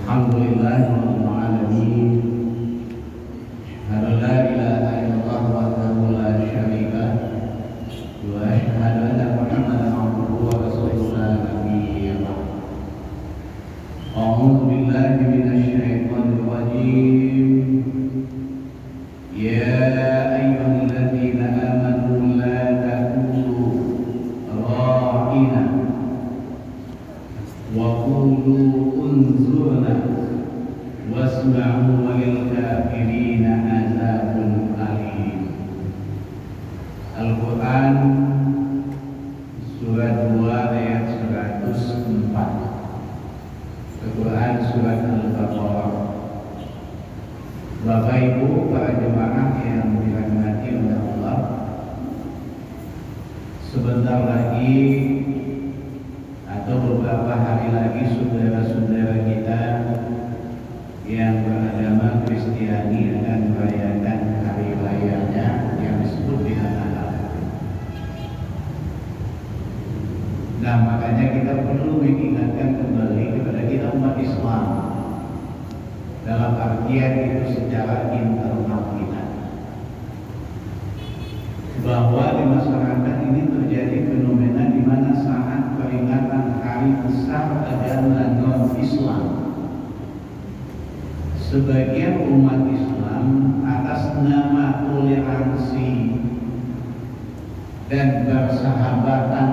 Alhamdulillahirabbil alamin. La ilaha illallah wahdahu la syarika lahu wa asyhadu anna Muhammadan abduhu wa rasuluhu la nabiyya ba'd. A'udzu billahi minasy syaithanir rajim. Ya ayyuhalladzina amanu la taqulu ra'ina wa qulu unzurna wasma'u walil kafirina azabun alim. Al-Quran surat 2 ayat 104. Al-Quran surat Al-Baqarah. Bapak Ibu para jemaah yang dirahmati oleh Allah, sebentar lagi atau beberapa hari lagi saudara-saudara kita yang beragama Kristiani akan merayakan hari rayanya yang disebut dengan Natal. Nah, makanya kita perlu mengingatkan kembali kepada kita umat Islam dalam artian itu secara internal kita, bahwa di masyarakat ini terjadi fenomena di mana saat peringatan hari besar agama non-Islam, sebagian umat Islam atas nama toleransi dan persahabatan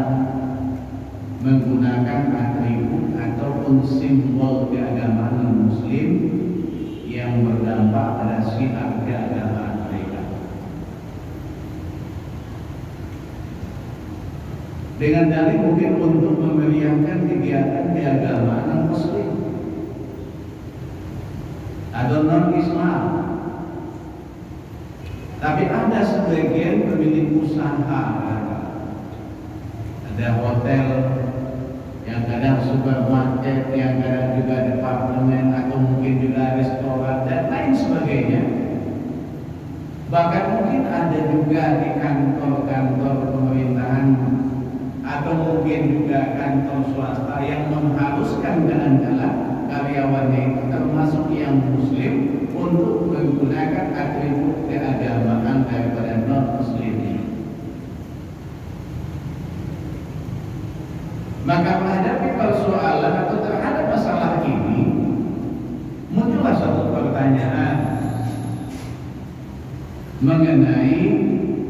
menggunakan atribut ataupun simbol keagamaan Muslim yang berdampak pada syiar keagamaan mereka, dengan dalih mungkin untuk memeriahkan kegiatan keagamaan Muslim atau non-Islam. Tapi ada sebagian pemilik usaha, ada hotel, yang kadang supermarket, yang kadang juga departemen, atau mungkin juga restoran dan lain sebagainya. Bahkan mungkin ada juga di kantor-kantor pemerintahan atau mungkin juga kantor swasta yang mengharuskan kadang-kala karyawannya itu termasuk yang Muslim untuk menggunakan atribut keagamaan daripada non-Muslim. Maka menghadapi persoalan atau terhadap masalah ini, muncullah satu pertanyaan mengenai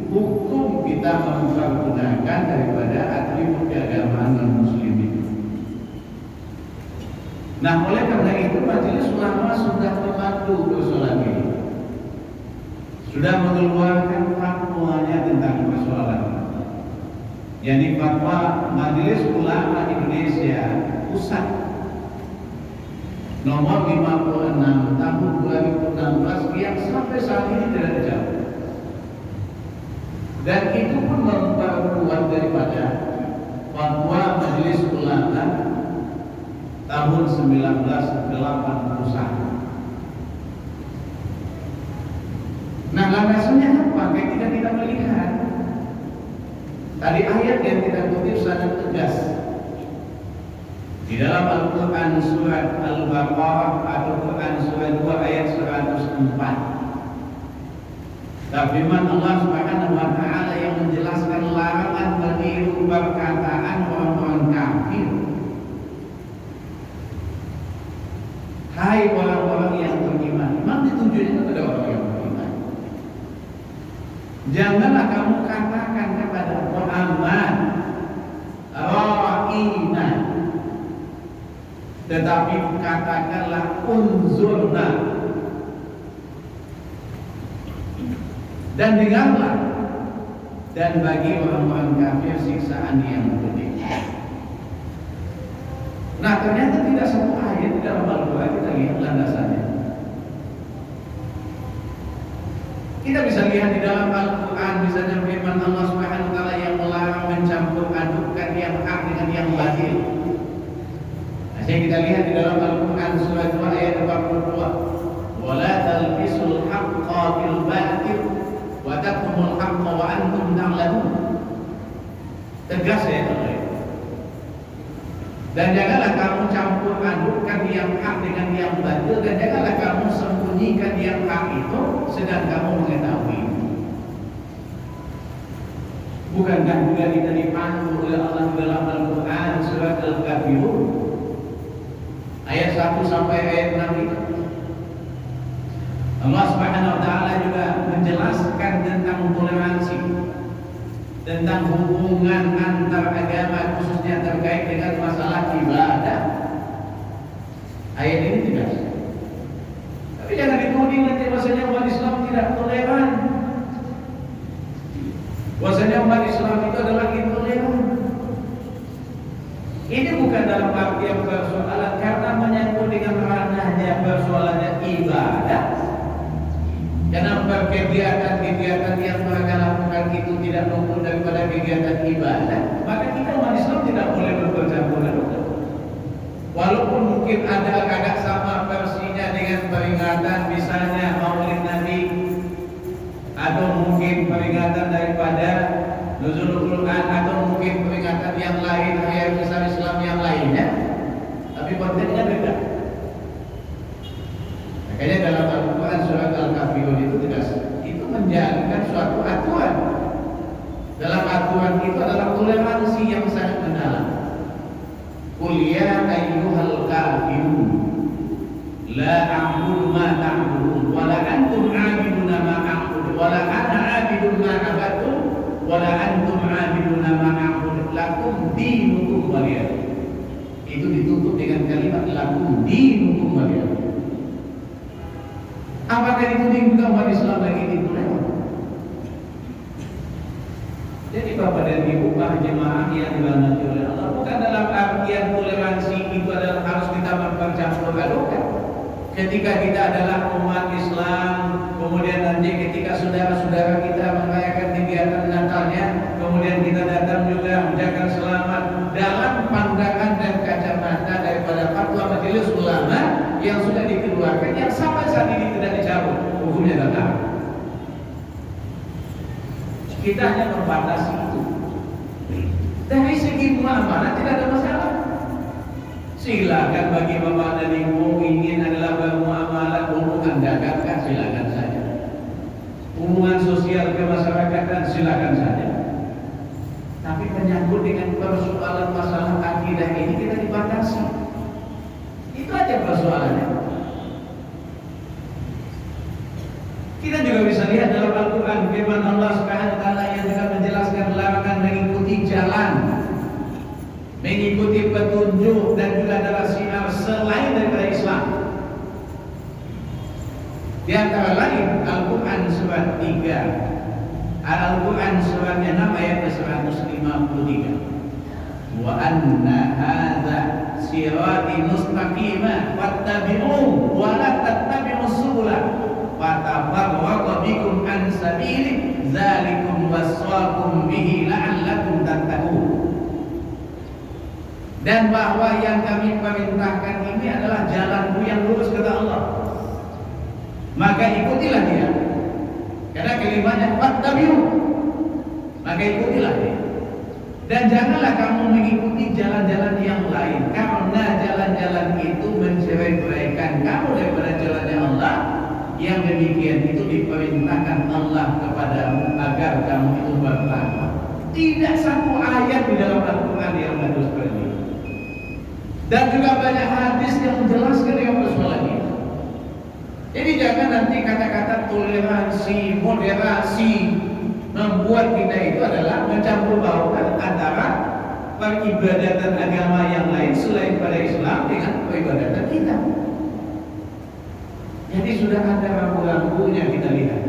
hukum kita mempergunakan daripada atribut keagamaan non-Muslim itu. Nah, oleh karena itu Majelis Ulama sudah membantu persoalan ini, sudah mengeluarkan fatwanya tentang persoalan ini. Yani fatwa Majelis Ulama Indonesia Pusat nomor 56 tahun 2016 yang sampai saat ini tidak dijawab. Dan itu pun memperkuat daripada fatwa Majelis Ulama tahun 1981. Nah, landasannya apa? Kayak kita melihat tadi ayat yang kita kutip sangat tegas di dalam Al-Quran surat Al-Baqarah atau Quran surat 2 ayat 104. Firman Allah Subhanahu wa taala yang menjelaskan larangan meniru perkataan orang-orang kafir. Hai orang-orang yang beriman. Memang ditujunya kepada orang yang beriman. Janganlah kamu katakan kepada Muhammad ra'ina, tetapi katakanlah unzurna, dan dengarlah, dan bagi orang-orang kafir siksaan yang pedih. Nah, ternyata tidak semua ayat di dalam Al-Quran kita lihat landasannya. Kita bisa lihat di dalam Al-Quran misalnya firman Allah Subhanahu wa taala yang melarang mencampur adukkan yang hak dengan yang batil. Nah, kita lihat di dalam Al-Quran surat 2 ayat 42. Wa la talbisul haqqa bil batil wa taktumul haqqa wa antum ta'lamun. Tegas ya Allah. Dan janganlah kamu campur adukkan yang hak dengan yang batil, dan janganlah kamu sembunyikan yang hak itu sedang kamu mengetahui. Bukankah juga kita dipandu oleh Allah dalam Al-Quran surat Al-Kafirun ayat 1 sampai ayat 6 itu? Allah Subhanahu wa taala juga menjelaskan tentang toleransi, tentang hubungan antar agama khususnya terkait dengan masalah ibadah. Ayat ini tidak. Tapi jangan dituding nanti bahasanya umat Islam tidak toleran. Bahasanya umat Islam itu adalah intoleran. Ini bukan dalam artian persoalan karena menyangkut dengan ranahnya persoalannya ibadah. Karena kegiatan-kegiatan yang mereka lakukan itu tidak luput daripada kegiatan ibadah, maka kita umat Islam tidak boleh bercampur aduk. Walaupun mungkin ada agak sama versinya dengan peringatan misalnya Maulid Nabi, atau mungkin peringatan daripada Nuzulul Quran, atau mungkin peringatan yang lain, ayat besar Islam yang lainnya, tapi kontennya beda. Makanya dalam Al-Quran surat Al-Kafirun itu menjalankan suatu aturan. Dalam aturan itu adalah toleransi yang sangat mendalam. Qul ya ayyuhal kafirun la a'budu ma ta'budun wa la antum 'abiduna ma a'budu wa la ana 'abidun ma abadtum wa la antum 'abiduna ma a'budu lakum dinukum waliyad. Itu ditutup dengan kalimat lakum dinukum waliyad. Apakah itu juga umat Islam lagi ditoleran? Jadi Bapak dan Ibu para jemaah yang dirahmati oleh Allah, bukan dalam artian toleransi itu adalah harus kita mempercampur adukkan. Ketika kita adalah umat Islam, kemudian nanti ketika saudara-saudara kita merayakan kegiatan Natalnya, kemudian kita datang juga mengucapkan selamat dalam pandangan dan kacamata daripada fatwa Majelis Ulama yang sudah dikeluarkan, yang sampai saat ini tidak dicabut, hukumnya datang. Kita hanya membatasi itu. Dari segi muamalah tidak ada masalah. Silakan bagi Bapak dan Ibu ingin adalah bermuamalah, hubungan dagang kan silakan saja. Hubungan sosial kemasyarakatan silakan saja. Tapi menyangkut dengan persoalan masalah akidah ini kita dibatasi. Itu aja persoalannya. Kita juga bisa lihat dalam Al-Quran firman Allah Subhanahu wa taala yang juga menjelaskan larangan mengikuti jalan, mengikuti petunjuk dan juga adalah sinar selain daripada Islam. Di antara lain Al-Quran surat 3, Al-Quran surat 6 ayat 153. Wa anna hadza sirati mustaqima fattabi'uhu wa la tattabi'us subula fatafarraqa bikum an sabili dzalikum wasaqum bihi la'allakum tattaqun. Dan bahwa yang kami perintahkan ini adalah jalanku yang lurus kata Allah, maka ikutilah dia. Karena kalimatnya fattabi'u, maka ikutilah dia. Dan janganlah kamu mengikuti jalan-jalan yang lain, karena jalan-jalan itu menceraikan kamu daripada jalannya Allah. Yang demikian itu diperintahkan Allah kepadamu agar kamu itu bertakwa. Tidak satu ayat di dalam Al-Quran yang bagus seperti ini. Dan juga banyak hadis yang menjelaskan yang persoalan ini. Jadi jangan nanti kata-kata toleransi, moderasi membuat kita itu adalah mencampur baurkan antara peribadatan agama yang lain selain pada Islam dengan peribadatan kita. Jadi sudah ada rambu-rambunya kita lihat.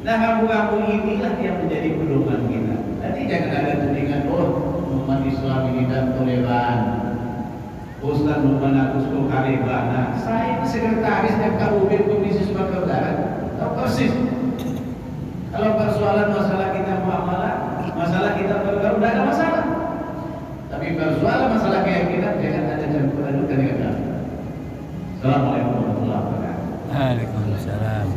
Nah, rambu-rambu inilah yang menjadi pedoman kita. Nanti jangan ada tudingan, umat Islam ini dan toleran. Ustaz Muhammad Kusko Karibana, saya sekretaris FKUB Komisi Sumatera Barat, tahu persis. Kalau persoalan masalah kita muamalah, masalah kita bergaul, tidak ada masalah. Tapi persoalan masalah keyakinan jangan ada campur aduk dengan kami. Assalamualaikum warahmatullahi wabarakatuh. Waalaikumsalam.